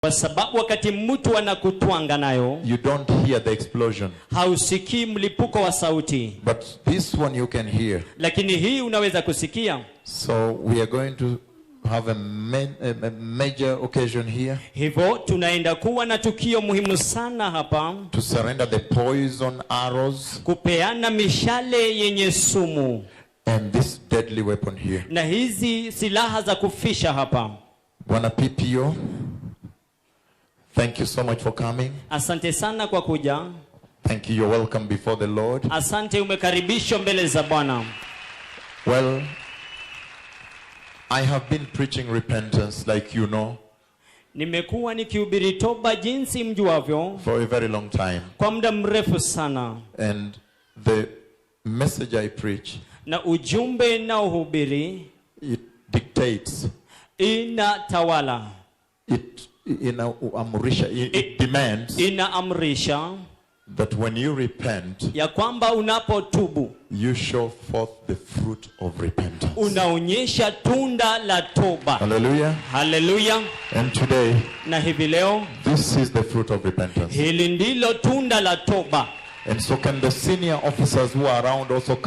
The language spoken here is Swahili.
Kwa sababu wakati mtu anakutwanga nayo, you don't hear the explosion. hausikii mlipuko wa sauti. But this one you can hear. Lakini hii unaweza kusikia. So we are going to have a major occasion here. Hivyo tunaenda kuwa na tukio muhimu sana hapa. To surrender the poison arrows. Kupeana mishale yenye sumu. And this deadly weapon here. Na hizi silaha za kufisha hapa. Bwana PPO, thank you so much for coming. Asante sana kwa kuja. Thank you. You're welcome before the Lord. Asante, umekaribishwa mbele za Bwana. Well, I have been preaching repentance, like you know. Nimekuwa nikihubiri toba jinsi mjuavyo. For a very long time. Kwa muda mrefu sana. And the message I preach. Na ujumbe na uhubiri. It dictates. Inatawala. It demands. Inaamrisha. That when you repent, ya kwamba unapotubu, you show forth the fruit of repentance. Unaonyesha tunda la toba. Hallelujah. Hallelujah. And today, na hivi leo, this is the fruit of repentance. Hili ndilo tunda la toba. And so can the senior officers who are around also come